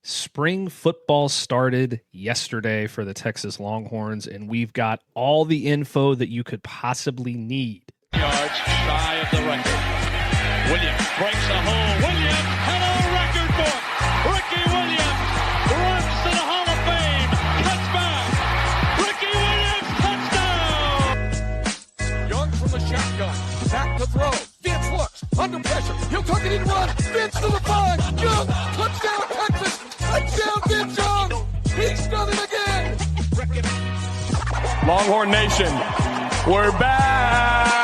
Spring football started yesterday for the Texas Longhorns, and we've got all the info that you could possibly need. Yards shy of the record. Williams breaks a hole. Williams had a record book. Ricky Williams runs to the Hall of Fame. Touchback. Ricky Williams, touchdown. Young from the shotgun. Back to throw. Vince looks. Under pressure. He'll tuck it in and run. Vince to the 5. Young. Touchdown, Texas. Touchdown, Vince Young. He's done it again. Longhorn Nation, we're back.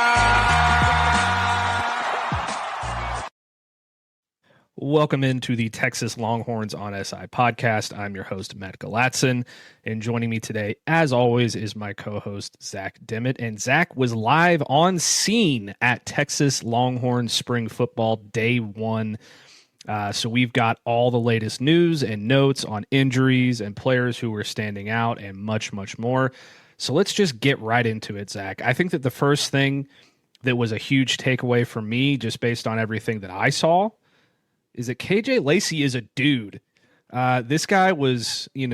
Welcome into the Texas Longhorns on SI podcast. I'm your host, Matt Galatson, and joining me today, as always, is my co-host, Zach Dimmitt. And Zach was live on scene at Texas Longhorns Spring Football Day 1. So we've got all the latest news and notes on injuries and players who were standing out and much, much more. So let's just get right into it, Zach. I think that the first thing that was a huge takeaway for me, just based on everything that I saw, is that KJ Lacey is a dude. This guy was, he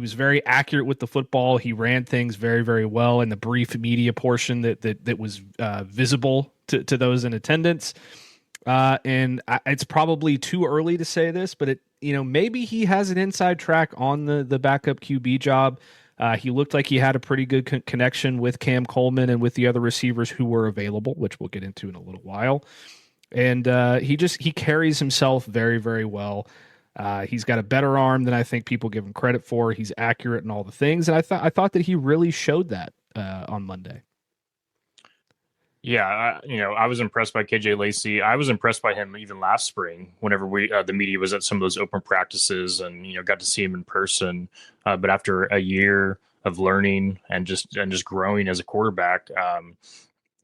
was very accurate with the football. He ran things very, very well in the brief media portion that was visible to those in attendance. It's probably too early to say this, but maybe he has an inside track on the backup QB job. He looked like he had a pretty good connection with Cam Coleman and with the other receivers who were available, which we'll get into in a little while. And he carries himself very, very well. He's got a better arm than I think people give him credit for. He's accurate in all the things, and I thought that he really showed that on Monday. Yeah, I was impressed by KJ Lacey. I was impressed by him even last spring whenever the media was at some of those open practices and got to see him in person. But after a year of learning and just growing as a quarterback,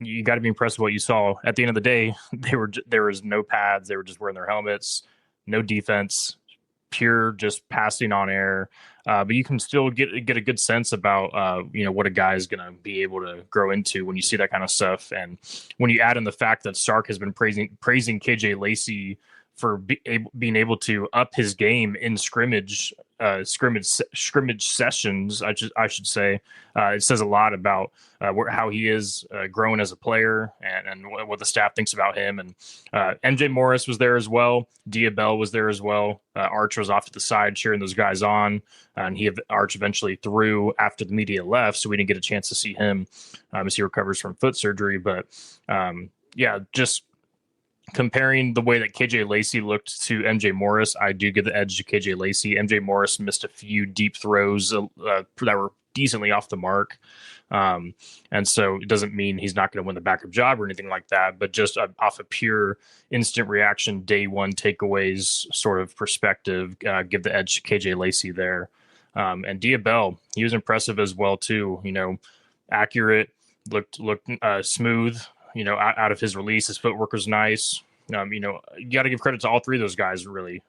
you got to be impressed with what you saw. At the end of the day, there was no pads. They were just wearing their helmets, no defense, pure just passing on air. But you can still get a good sense about what a guy is going to be able to grow into when you see that kind of stuff. And when you add in the fact that Sark has been praising KJ Lacey for being able to up his game in scrimmage sessions, I should say, it says a lot about how he is growing as a player and what the staff thinks about him. And MJ Morris was there as well. Diabell was there as well. Arch was off to the side cheering those guys on, and Arch eventually threw after the media left, so we didn't get a chance to see him as he recovers from foot surgery. But just comparing the way that KJ Lacey looked to MJ Morris, I do give the edge to KJ Lacey. MJ Morris missed a few deep throws that were decently off the mark. And so it doesn't mean he's not going to win the backup job or anything like that, but just off a pure instant reaction, day one takeaways sort of perspective, give the edge to KJ Lacey there. And Diabell, he was impressive as well too, accurate, looked smooth, out of his release. His footwork was nice. You got to give credit to all three of those guys, really.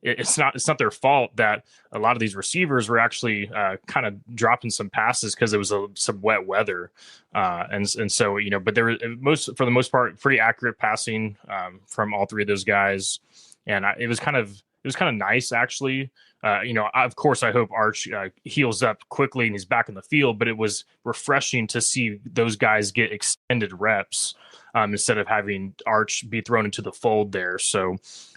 It's not their fault that a lot of these receivers were actually kind of dropping some passes because it was some wet weather, and so but there was for the most part pretty accurate passing from all three of those guys, and it was kind of nice actually. Of course, I hope Arch heals up quickly and he's back in the field, but it was refreshing to see those guys get extended reps instead of having Arch be thrown into the fold there. So,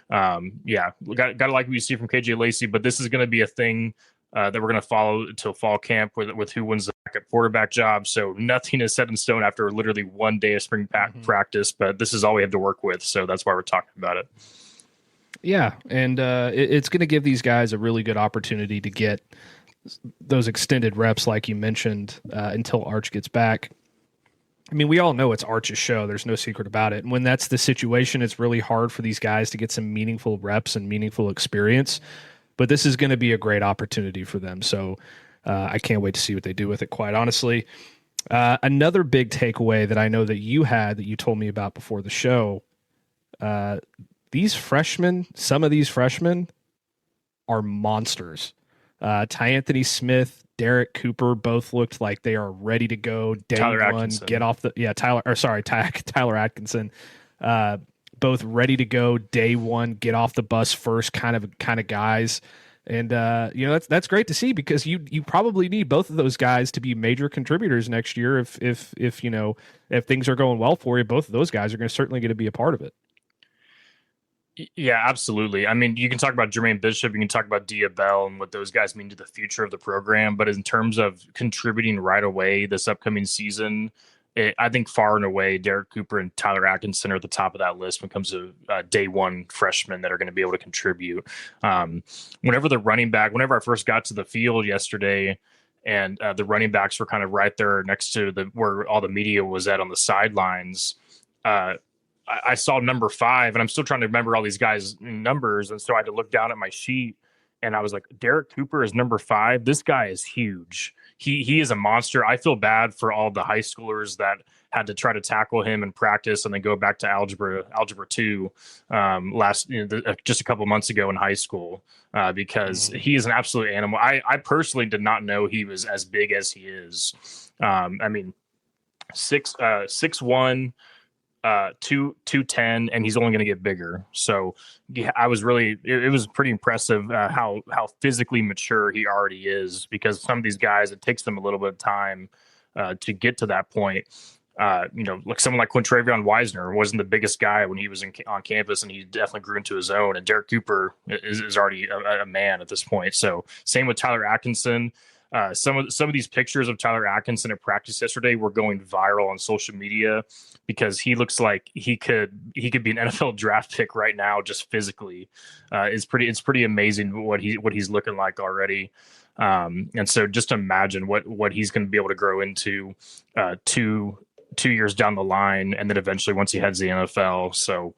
got to like what you see from KJ Lacey, but this is going to be a thing that we're going to follow until fall camp with who wins the backup quarterback job. So nothing is set in stone after literally one day of spring practice, but this is all we have to work with. So that's why we're talking about it. Yeah, and it's going to give these guys a really good opportunity to get those extended reps, like you mentioned, until Arch gets back. I mean, we all know it's Arch's show. There's no secret about it. And when that's the situation, it's really hard for these guys to get some meaningful reps and meaningful experience. But this is going to be a great opportunity for them. So I can't wait to see what they do with it, quite honestly. Another big takeaway that I know that you had that you told me about before the show, some of these freshmen are monsters. Anthony Smith, Derrek Cooper both looked like they are ready to go. Day Tyler one, Atkinson. get off the Tyler Atkinson. both ready to go day one, get off the bus first kind of guys. And that's great to see, because you probably need both of those guys to be major contributors next year. If things are going well for you, both of those guys are going to certainly going to be a part of it. Yeah, absolutely. I mean, you can talk about Jermaine Bishop, you can talk about Bell and what those guys mean to the future of the program. But in terms of contributing right away this upcoming season, I think far and away, Derrek Cooper and Tyler Atkinson are at the top of that list when it comes to day one freshmen that are going to be able to contribute. Whenever I first got to the field yesterday, and the running backs were kind of right there next to where all the media was at on the sidelines, I saw number 5, and I'm still trying to remember all these guys' numbers. And so I had to look down at my sheet, and I was like, Derrek Cooper is number 5. This guy is huge. He is a monster. I feel bad for all the high schoolers that had to try to tackle him in practice and then go back to algebra 2 just a couple months ago in high school, because he is an absolute animal. I personally did not know he was as big as he is. I mean, 6'1", 210, and he's only going to get bigger. So yeah, it was pretty impressive how physically mature he already is, because some of these guys, it takes them a little bit of time to get to that point. Like someone like Quintravion Wisner wasn't the biggest guy when he was on campus, and he definitely grew into his own. And Derrek Cooper is already a man at this point. So same with Tyler Atkinson. Some of these pictures of Tyler Atkinson at practice yesterday were going viral on social media, because he looks like he could be an NFL draft pick right now, just physically. It's pretty amazing what he's looking like already. And so just imagine what he's going to be able to grow into 2 years down the line, and then eventually once he heads to the NFL. So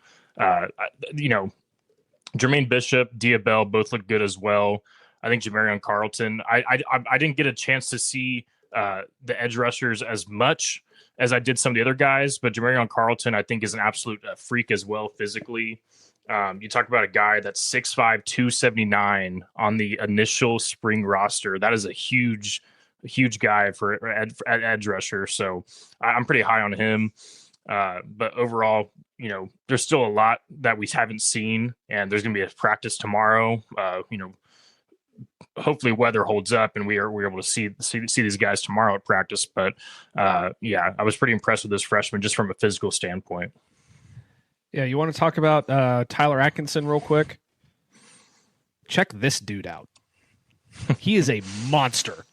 Jermaine Bishop, Bell both look good as well. I think Jamarion Carlton, I didn't get a chance to see the edge rushers as much as I did some of the other guys, but Jamarion Carlton, I think, is an absolute freak as well physically. You talk about a guy that's 6'5", 279 on the initial spring roster. That is a huge guy for edge rusher. So I'm pretty high on him. But overall, there's still a lot that we haven't seen, and there's going to be a practice tomorrow. Hopefully weather holds up and we're able to see these guys tomorrow at practice. But I was pretty impressed with this freshman just from a physical standpoint. Yeah, you want to talk about Tyler Atkinson real quick? Check this dude out. He is a monster.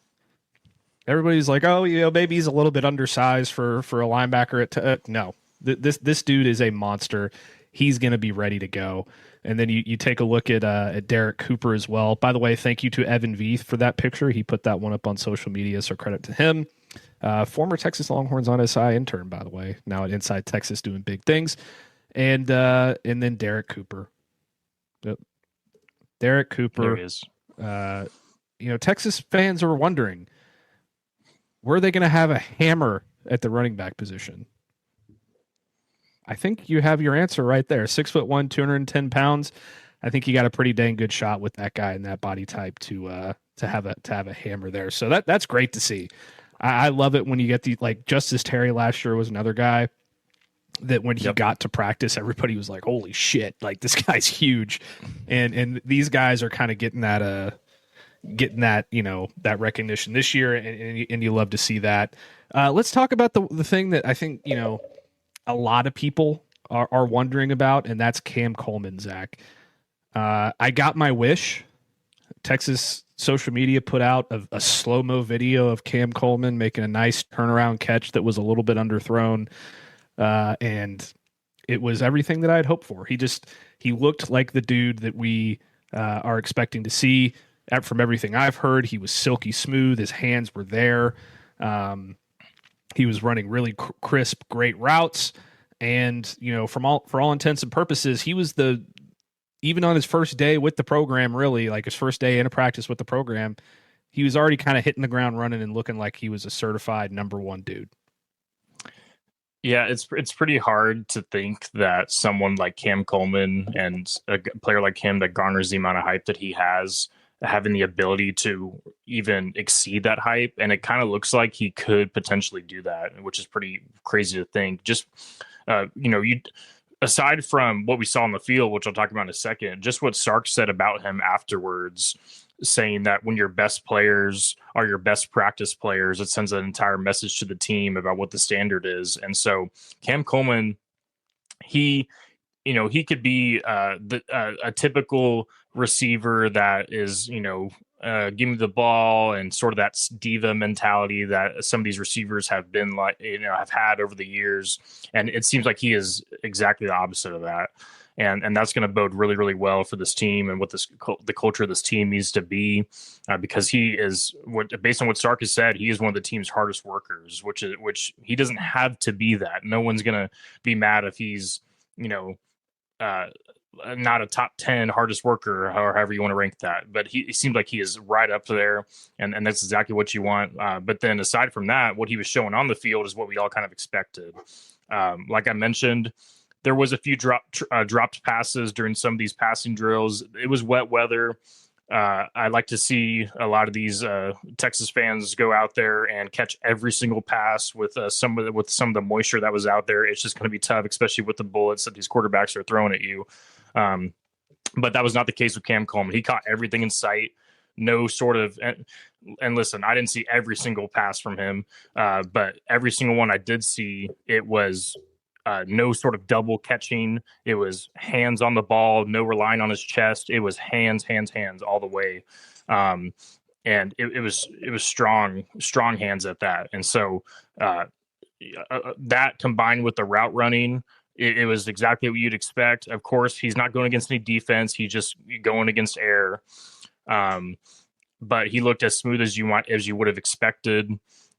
Everybody's like, oh, maybe he's a little bit undersized for a linebacker. No, this dude is a monster. He's going to be ready to go. And then you take a look at Derrek Cooper as well. By the way, thank you to Evan Veith for that picture. He put that one up on social media, so credit to him. Former Texas Longhorns on SI intern, by the way, now at Inside Texas doing big things. And then Derrek Cooper. Yep. Derrek Cooper. There he is. Texas fans are wondering, were they going to have a hammer at the running back position? I think you have your answer right there. 6'1", 210 pounds. I think you got a pretty dang good shot with that guy and that body type to have a hammer there. So that's great to see. I love it when you get like Justus Terry last year was another guy that when he got to practice, everybody was like, holy shit, like this guy's huge. And these guys are kind of getting that that recognition this year, and you love to see that. Let's talk about the thing that I think, a lot of people are wondering about, and that's Cam Coleman, Zach. I got my wish. Texas social media put out a slow-mo video of Cam Coleman making a nice turnaround catch that was a little bit underthrown, and it was everything that I had hoped for. He looked like the dude that we are expecting to see. From everything I've heard, he was silky smooth. His hands were there. He was running really crisp, great routes. And, for all intents and purposes, he was even on his first day with the program, really, like his first day in a practice with the program, he was already kind of hitting the ground running and looking like he was a certified number one dude. Yeah, it's pretty hard to think that someone like Cam Coleman and a player like him that garners the amount of hype that he has, having the ability to even exceed that hype. And it kind of looks like he could potentially do that, which is pretty crazy to think. Just, aside from what we saw on the field, which I'll talk about in a second, just what Sark said about him afterwards, saying that when your best players are your best practice players, it sends an entire message to the team about what the standard is. And so Cam Coleman, he could be a typical receiver that is, give me the ball, and sort of that diva mentality that some of these receivers have been have had over the years. And it seems like he is exactly the opposite of that. And that's going to bode really, really well for this team and what the culture of this team needs to be, because he is, based on what Stark has said, he is one of the team's hardest workers, which he doesn't have to be that. No one's going to be mad if he's, not a top 10 hardest worker, or however you want to rank that. But he seems like he is right up there, and that's exactly what you want. But then aside from that, what he was showing on the field is what we all kind of expected. Like I mentioned, there was a few dropped passes during some of these passing drills. It was wet weather. I like to see a lot of these Texas fans go out there and catch every single pass with some of the moisture that was out there. It's just going to be tough, especially with the bullets that these quarterbacks are throwing at you. But that was not the case with Cam Coleman. He caught everything in sight. No sort of, and listen, I didn't see every single pass from him, but every single one I did see, it was no sort of double catching. It was hands on the ball, no relying on his chest. It was hands all the way. And it was strong hands at that. And so that combined with the route running, it was exactly what you'd expect. Of course, he's not going against any defense. He's just going against air. But he looked as smooth as you would have expected.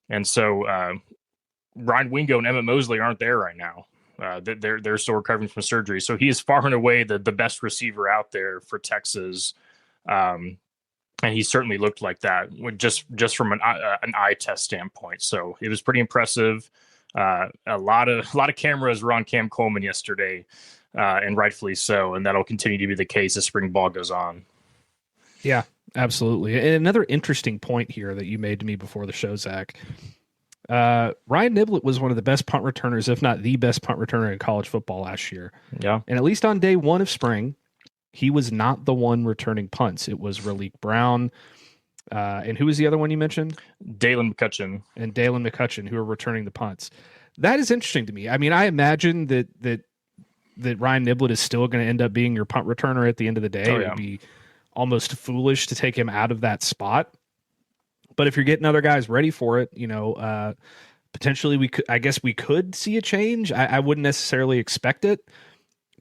And so Ryan Wingo and Emmett Mosley aren't there right now. They're still recovering from surgery. So he is far and away the best receiver out there for Texas. And he certainly looked like that just from an eye test standpoint. So it was pretty impressive. A lot of cameras were on Cam Coleman yesterday, and rightfully so. And that'll continue to be the case as spring ball goes on. Yeah, absolutely. And another interesting point here that you made to me before the show, Zach. Ryan Niblett was one of the best punt returners, if not the best punt returner in college football last year. Yeah. And at least on day one of spring, he was not the one returning punts. It was Raleek Brown. And who was the other one you mentioned? Daylen McCutcheon. And Daylen McCutcheon, who are returning the punts. That is interesting to me. I mean, I imagine that Ryan Niblett is still going to end up being your punt returner at the end of the day. Oh, yeah. It would be almost foolish to take him out of that spot. But if you're getting other guys ready for it, potentially we could see a change. I wouldn't necessarily expect it,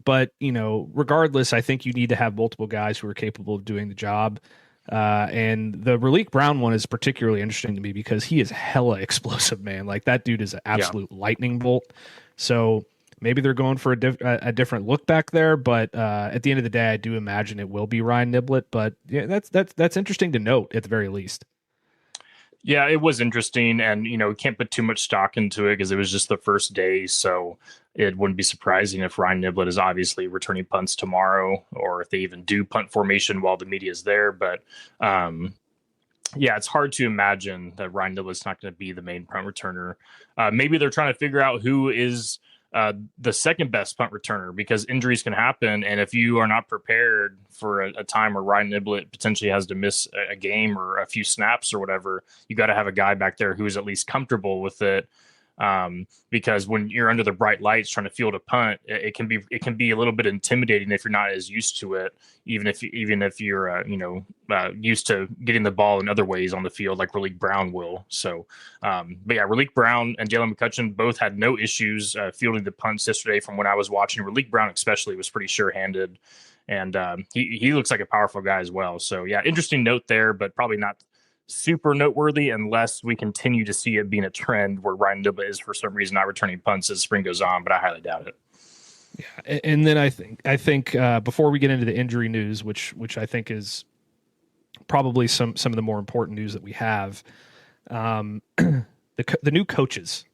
but regardless, I think you need to have multiple guys who are capable of doing the job. And the Raleek Brown one is particularly interesting to me because he is hella explosive, man. Like that dude is an absolute lightning bolt. So maybe they're going for a different look back there, but at the end of the day, I do imagine it will be Ryan Niblett. But yeah, that's interesting to note at the very least. Yeah, it was interesting, and can't put too much stock into it because it was just the first day, so it wouldn't be surprising if Ryan Niblett is obviously returning punts tomorrow, or if they even do punt formation while the media is there. But yeah, it's hard to imagine that Ryan Niblett's not going to be the main punt returner. Maybe they're trying to figure out who is the second best punt returner, because injuries can happen. And if you are not prepared for a time where Ryan Niblett potentially has to miss a game or a few snaps or whatever, you got to have a guy back there who is at least comfortable with it. Because when you're under the bright lights trying to field a punt, it can be a little bit intimidating if you're not as used to it, even if you're used to getting the ball in other ways on the field, like Raleek Brown will. So, but yeah, Raleek Brown and Daylen McCutcheon both had no issues fielding the punts yesterday. From when I was watching, Raleek Brown especially was pretty sure-handed, and he looks like a powerful guy as well. So yeah, interesting note there, but probably not super noteworthy unless we continue to see it being a trend where Ryan Niblett is for some reason not returning punts as spring goes on, but I highly doubt it. Yeah, and then I think before we get into the injury news, which I think is probably some of the more important news that we have, the new coaches.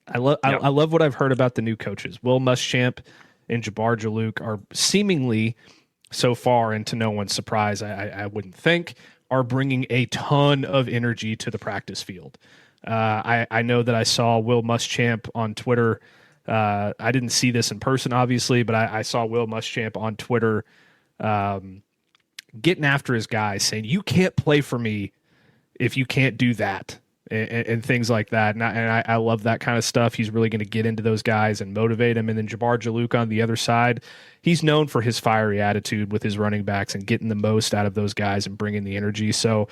I love what I've heard about the new coaches. Will Muschamp and Jabbar Jaluk are seemingly so far, and to no one's surprise, I wouldn't think, are bringing a ton of energy to the practice field. I know that I saw Will Muschamp on Twitter I didn't see this in person, obviously, but I saw Will Muschamp on Twitter getting after his guys, saying, "You can't play for me if you can't do that," and things like that. And I love that kind of stuff. He's really going to get into those guys and motivate them. And then Jabbar Jaluk on the other side, he's known for his fiery attitude with his running backs and getting the most out of those guys and bringing the energy. So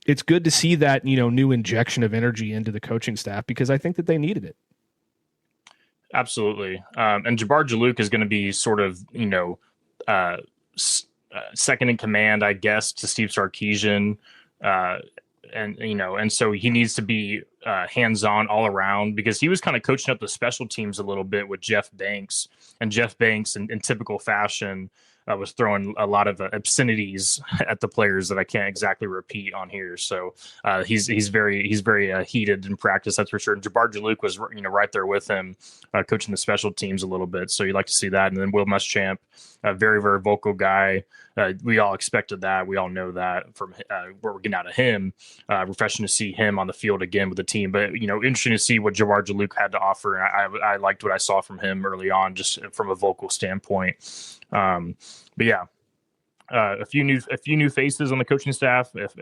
it's good to see that, new injection of energy into the coaching staff, because I think that they needed it. Absolutely. And Jabbar Jaluk is going to be sort of, second in command, I guess, to Steve Sarkisian. And so he needs to be hands-on all around, because he was kind of coaching up the special teams a little bit with Jeff Banks, and Jeff Banks in typical fashion was throwing a lot of obscenities at the players that I can't exactly repeat on here. So he's very heated in practice, that's for sure. And Jabbar Jaluk was right there with him, coaching the special teams a little bit. So you like to see that. And then Will Muschamp, a very, very vocal guy. We all expected that. We all know that from what we're getting out of him. Refreshing to see him on the field again with the team. But, interesting to see what Jabbar Jaluk had to offer. And I liked what I saw from him early on, just from a vocal standpoint. But yeah, a few new faces on the coaching staff, if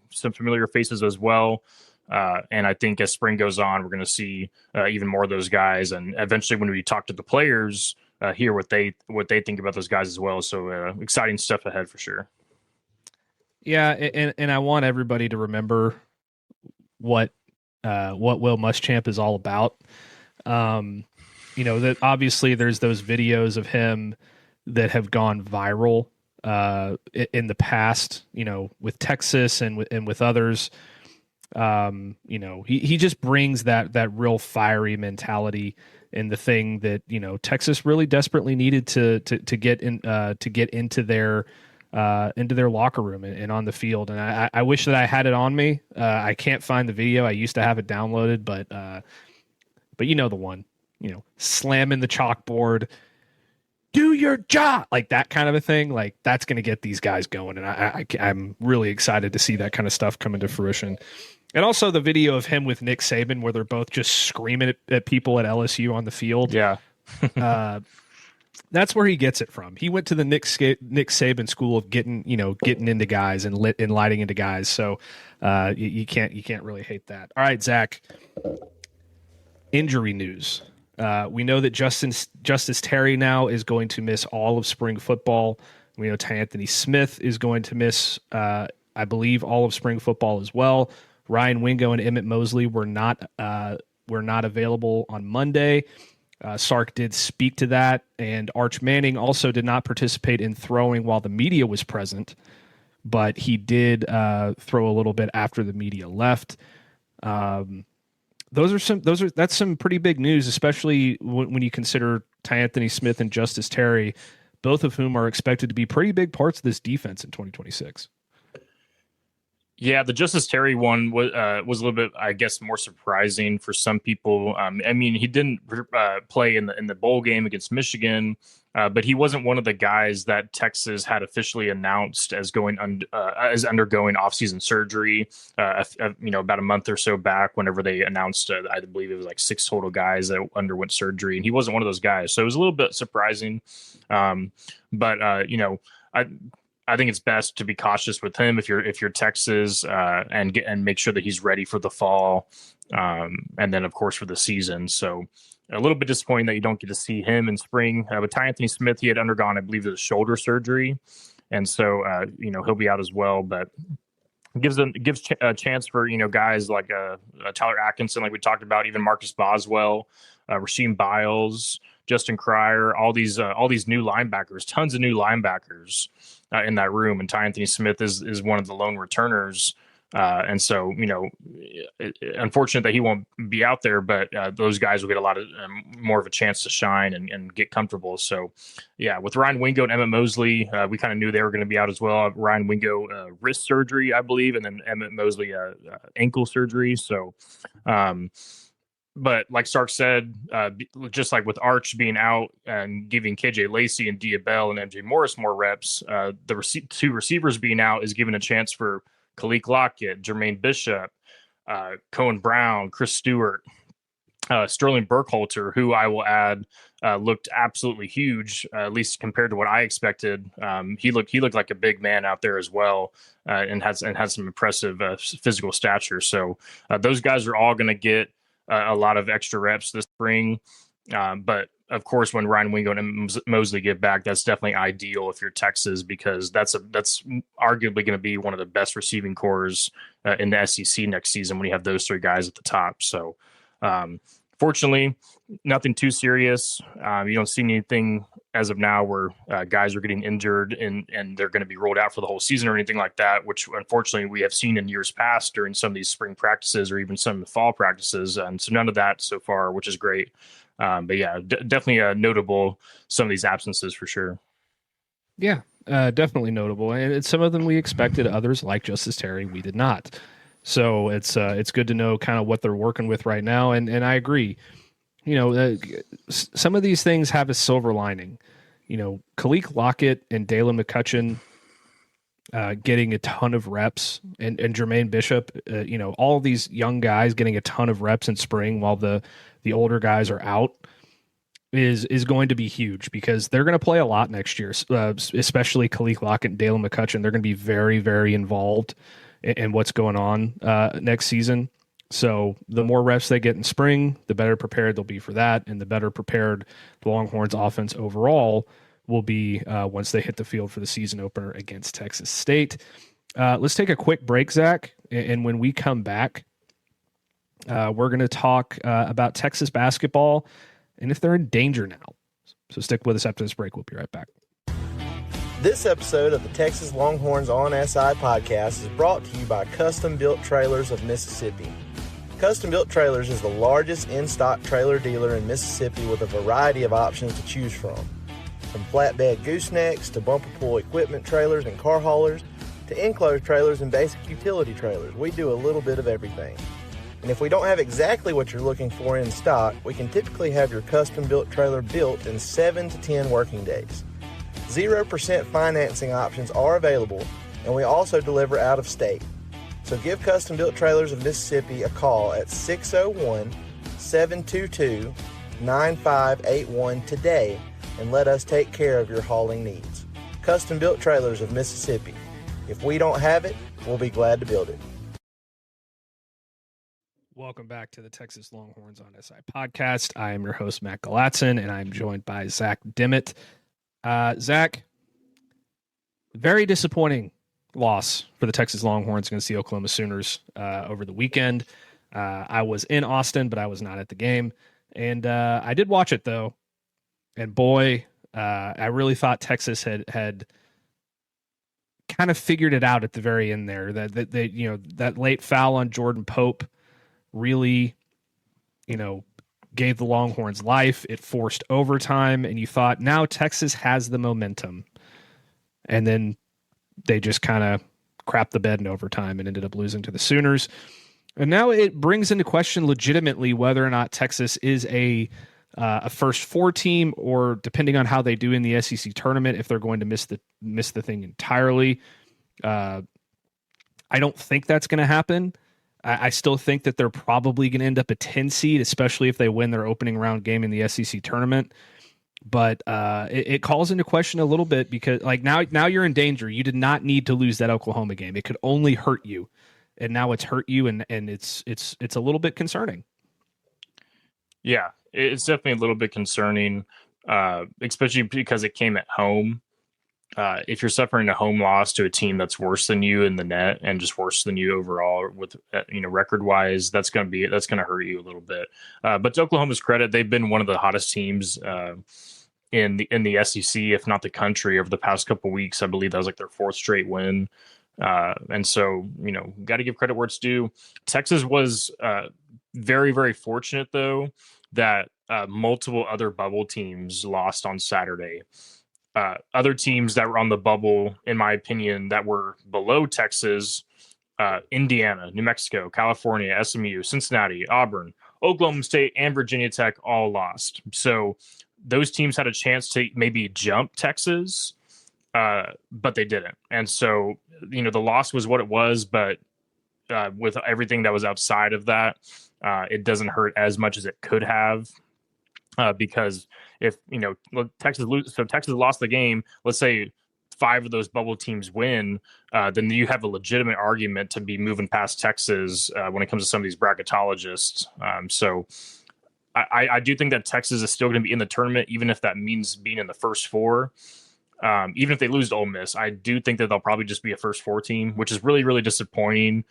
some familiar faces as well. And I think as spring goes on, we're going to see even more of those guys. And eventually when we talk to the players, hear what they think about those guys as well. So exciting stuff ahead for sure. Yeah. And I want everybody to remember what Will Muschamp is all about. That obviously there's those videos of him that have gone viral in the past, with Texas and with others. He just brings that real fiery mentality, and the thing that Texas really desperately needed to get into their locker room and on the field. And I wish that I had it on me. I can't find the video. I used to have it downloaded, but the one, slamming the chalkboard, do your job, like that kind of a thing. Like that's going to get these guys going. And I'm really excited to see that kind of stuff come into fruition. And also the video of him with Nick Saban, where they're both just screaming at people at LSU on the field. Yeah. That's where he gets it from. He went to the Nick Saban school of getting into guys and lighting into guys. So you can't really hate that. All right, Zach, injury news. We know that Justus Terry now is going to miss all of spring football. We know Anthony Smith is going to miss, I believe, all of spring football as well. Ryan Wingo and Emmett Mosley were not available on Monday. Sark did speak to that, and Arch Manning also did not participate in throwing while the media was present, but he did throw a little bit after the media left. That's some pretty big news, especially when you consider Anthony Smith and Justus Terry, both of whom are expected to be pretty big parts of this defense in 2026. Yeah, the Justus Terry one was a little bit, I guess, more surprising for some people. He didn't play in the bowl game against Michigan, but he wasn't one of the guys that Texas had officially announced as undergoing offseason surgery. About a month or so back, whenever they announced, I believe it was like 6 total guys that underwent surgery, and he wasn't one of those guys. So it was a little bit surprising. I think it's best to be cautious with him if you're Texas, and make sure that he's ready for the fall, and then of course for the season. So a little bit disappointing that you don't get to see him in spring. But Anthony Smith, he had undergone, I believe, the shoulder surgery, and so he'll be out as well. But gives a chance for guys like Tyler Atkinson, like we talked about, even Marcus Boswell, Rasheem Biles, Justin Cryer, all these new linebackers, tons of new linebackers in that room. And Anthony Smith is one of the lone returners. And so, unfortunate that he won't be out there, but those guys will get a lot of more of a chance to shine and get comfortable. So, yeah, with Ryan Wingo and Emmett Mosley, we kind of knew they were going to be out as well. Ryan Wingo, wrist surgery, I believe, and then Emmett Mosley, ankle surgery. So, but like Stark said, just like with Arch being out and giving KJ Lacey and Bell and MJ Morris more reps, the 2 receivers being out is giving a chance for Khalik Lockett, Jermaine Bishop, Cohen Brown, Chris Stewart, Sterling Burkhalter, who I will add looked absolutely huge, at least compared to what I expected. He looked like a big man out there as well, and has some impressive physical stature. So those guys are all going to get a lot of extra reps this spring. But of course, when Ryan Wingo and Mosley get back, that's definitely ideal if you're Texas, because that's arguably going to be one of the best receiving cores in the SEC next season when you have those three guys at the top. So fortunately, nothing too serious. You don't see anything as of now where guys are getting injured and they're going to be rolled out for the whole season or anything like that, which unfortunately we have seen in years past during some of these spring practices or even some of the fall practices. And so none of that so far, which is great. But yeah, definitely notable, some of these absences for sure. Yeah, definitely notable. And some of them we expected, others like Justus Terry, we did not. So it's good to know kind of what they're working with right now. And I agree, some of these things have a silver lining. Khalik Lockett and Daylen McCutcheon getting a ton of reps, and Jermaine Bishop, all of these young guys getting a ton of reps in spring while the older guys are out is going to be huge, because they're going to play a lot next year, especially Khalik Lockett and Daylen McCutcheon. They're going to be very, very involved in what's going on next season. So the more reps they get in spring, the better prepared they'll be for that, and the better prepared the Longhorns offense overall will be once they hit the field for the season opener against Texas State. Let's take a quick break, Zach, and when we come back, we're going to talk about Texas basketball and if they're in danger now. So stick with us after this break. We'll be right back. This episode of the Texas Longhorns on SI podcast is brought to you by Custom Built Trailers of Mississippi. Custom Built Trailers is the largest in-stock trailer dealer in Mississippi with a variety of options to choose from flatbed goosenecks to bumper pull equipment trailers and car haulers to enclosed trailers and basic utility trailers. We do a little bit of everything. And if we don't have exactly what you're looking for in stock, we can typically have your custom-built trailer built in 7 to 10 working days. 0% financing options are available, and we also deliver out of state. So give Custom Built Trailers of Mississippi a call at 601-722-9581 today and let us take care of your hauling needs. Custom Built Trailers of Mississippi. If we don't have it, we'll be glad to build it. Welcome back to the Texas Longhorns on SI podcast. I am your host, Matt Galatson, and I'm joined by Zach Dimmitt. Zach, very disappointing loss for the Texas Longhorns against the Oklahoma Sooners over the weekend. I was in Austin, but I was not at the game. And I did watch it, though. And boy, I really thought Texas had kind of figured it out at the very end there. That late foul on Jordan Pope really, gave the Longhorns life. It forced overtime, and you thought, now Texas has the momentum. And then they just kind of crapped the bed in overtime and ended up losing to the Sooners. And now it brings into question legitimately whether or not Texas is a first four team, or depending on how they do in the SEC tournament, if they're going to miss the thing entirely. I don't think that's going to happen. I still think that they're probably going to end up a 10 seed, especially if they win their opening round game in the SEC tournament. But it calls into question a little bit, because now you're in danger. You did not need to lose that Oklahoma game. It could only hurt you. And now it's hurt you, and it's a little bit concerning. Yeah, it's definitely a little bit concerning, especially because it came at home. If you're suffering a home loss to a team that's worse than you in the net and just worse than you overall with record wise, that's going to hurt you a little bit. But to Oklahoma's credit, they've been one of the hottest teams in the SEC, if not the country, over the past couple of weeks. I believe that was like their fourth straight win. And so, got to give credit where it's due. Texas was very, very fortunate, though, that multiple other bubble teams lost on Saturday. Other teams that were on the bubble, in my opinion, that were below Texas, Indiana, New Mexico, California, SMU, Cincinnati, Auburn, Oklahoma State, and Virginia Tech all lost. So those teams had a chance to maybe jump Texas, but they didn't. And so, the loss was what it was, but with everything that was outside of that, it doesn't hurt as much as it could have. Because if Texas lost the game, let's say 5 of those bubble teams win, then you have a legitimate argument to be moving past Texas when it comes to some of these bracketologists. So I do think that Texas is still going to be in the tournament, even if that means being in the first 4. Even if they lose to Ole Miss, I do think that they'll probably just be a first 4 team, which is really, really disappointing,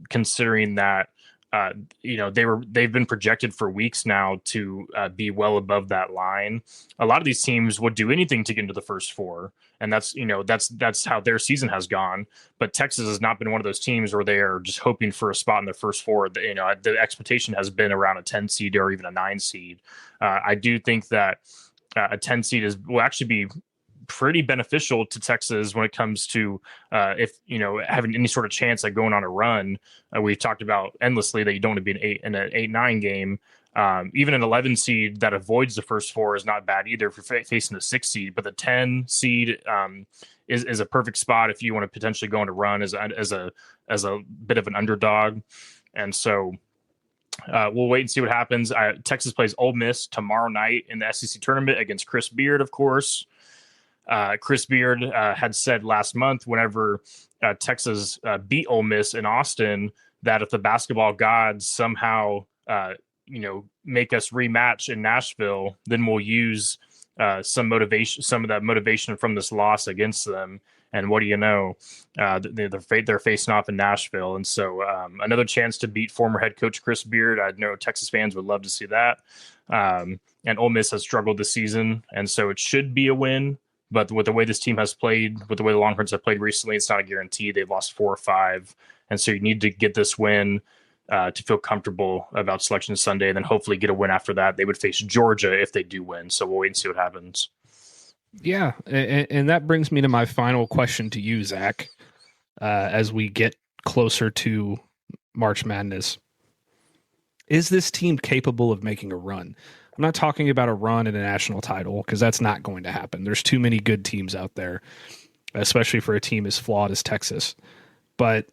considering that they've been projected for weeks now to be well above that line. A lot of these teams would do anything to get into the first 4, and that's how their season has gone. But Texas has not been one of those teams where they are just hoping for a spot in the first 4. The expectation has been around a 10 seed or even a 9 seed. I do think that a 10 seed will actually be pretty beneficial to Texas when it comes to having any sort of chance at going on a run. We've talked about endlessly that you don't want to be in an 8-9 game. Even an 11 seed that avoids the first 4 is not bad either if you're facing a 6 seed. But the 10 seed is a perfect spot if you want to potentially go on a run as a bit of an underdog. And so we'll wait and see what happens. Texas plays Ole Miss tomorrow night in the SEC tournament against Chris Beard, of course. Chris Beard had said last month whenever Texas beat Ole Miss in Austin that if the basketball gods somehow make us rematch in Nashville, then we'll use some of that motivation from this loss against them. And what do you know? They're facing off in Nashville. And so another chance to beat former head coach Chris Beard. I know Texas fans would love to see that. And Ole Miss has struggled this season, and so it should be a win. But with the way this team has played, with the way the Longhorns have played recently, it's not a guarantee. They've lost 4 or 5. And so you need to get this win to feel comfortable about Selection Sunday, and then hopefully get a win after that. They would face Georgia if they do win. So we'll wait and see what happens. Yeah, and that brings me to my final question to you, Zach, as we get closer to March Madness. Is this team capable of making a run? I'm not talking about a run in a national title, because that's not going to happen. There's too many good teams out there, especially for a team as flawed as Texas. But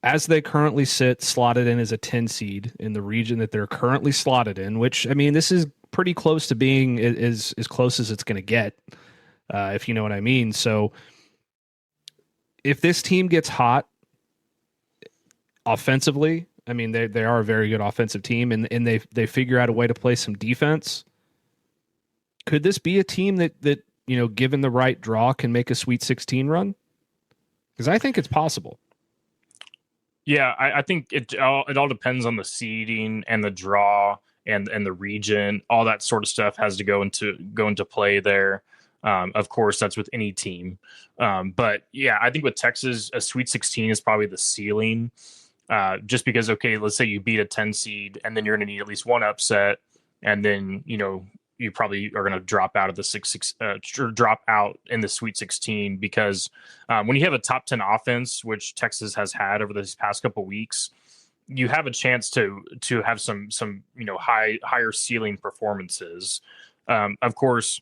as they currently sit, slotted in as a 10 seed in the region that they're currently slotted in, which, I mean, this is pretty close to being as close as it's going to get, if you know what I mean. So if this team gets hot offensively, I mean, they are a very good offensive team, and they figure out a way to play some defense. Could this be a team that given the right draw, can make a Sweet 16 run? Because I think it's possible. Yeah, I think it all depends on the seeding and the draw and the region. All that sort of stuff has to go into play there. Of course, that's with any team. But yeah, I think with Texas, a Sweet 16 is probably the ceiling. Just because, okay, let's say you beat a 10 seed, and then you're going to need at least one upset, and then you probably are going to drop out of the drop out in the Sweet 16, because when you have a top 10 offense, which Texas has had over these past couple weeks, you have a chance to have some higher ceiling performances. Of course,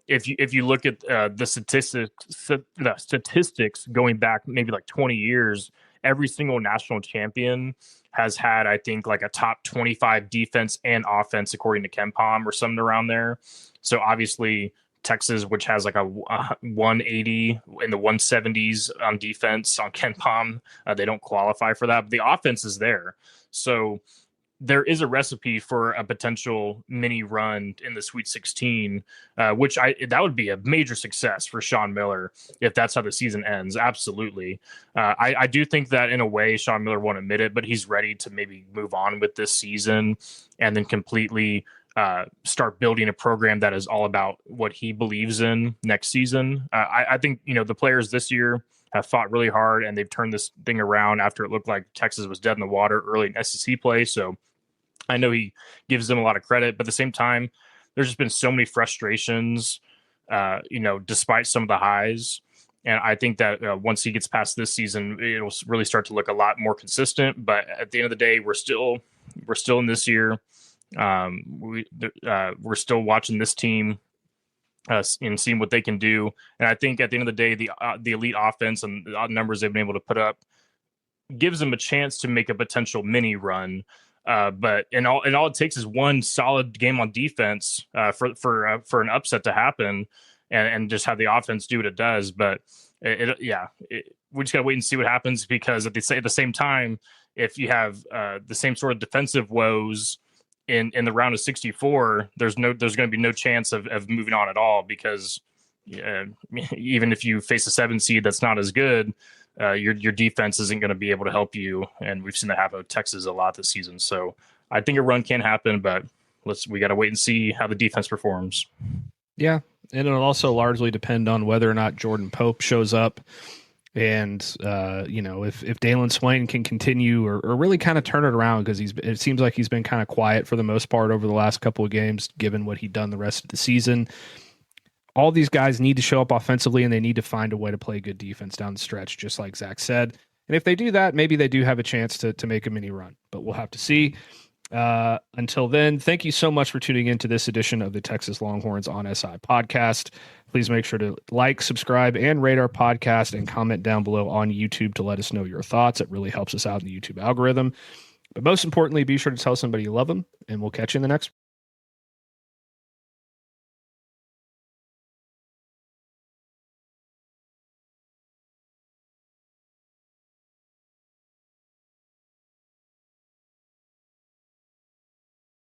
if you look at the statistics going back maybe like 20 years. Every single national champion has had, I think, like a top 25 defense and offense, according to KenPom or something around there. So obviously Texas, which has like a 180 in the 170s on defense on KenPom, they don't qualify for that, but the offense is there. So there is a recipe for a potential mini run in the Sweet 16, which that would be a major success for Sean Miller if that's how the season ends. Absolutely. I do think that in a way Sean Miller won't admit it, but he's ready to maybe move on with this season and then completely start building a program that is all about what he believes in next season. I think, the players this year have fought really hard, and they've turned this thing around after it looked like Texas was dead in the water early in SEC play. So I know he gives them a lot of credit, but at the same time, there's just been so many frustrations, despite some of the highs. And I think that once he gets past this season, it'll really start to look a lot more consistent. But at the end of the day, we're still in this year. We're still watching this team and seeing what they can do. And I think at the end of the day, the elite offense and the numbers they've been able to put up gives them a chance to make a potential mini run. But all it takes is one solid game on defense for an upset to happen, and just have the offense do what it does. But we just gotta wait and see what happens, because at the same time, if you have the same sort of defensive woes in the round of 64, there's going to be no chance of moving on at all, because even if you face a 7 seed that's not as good, your defense isn't going to be able to help you, and we've seen that happen with Texas a lot this season. So I think a run can happen, but we got to wait and see how the defense performs. Yeah, and it'll also largely depend on whether or not Jordan Pope shows up, and if Daylen Swain can continue or really kind of turn it around, because it seems like he's been kind of quiet for the most part over the last couple of games, given what he'd done the rest of the season. All these guys need to show up offensively, and they need to find a way to play good defense down the stretch, just like Zach said. And if they do that, maybe they do have a chance to make a mini run, but we'll have to see. Until then, thank you so much for tuning in to this edition of the Texas Longhorns on SI podcast. Please make sure to like, subscribe, and rate our podcast, and comment down below on YouTube to let us know your thoughts. It really helps us out in the YouTube algorithm. But most importantly, be sure to tell somebody you love them, and we'll catch you in the next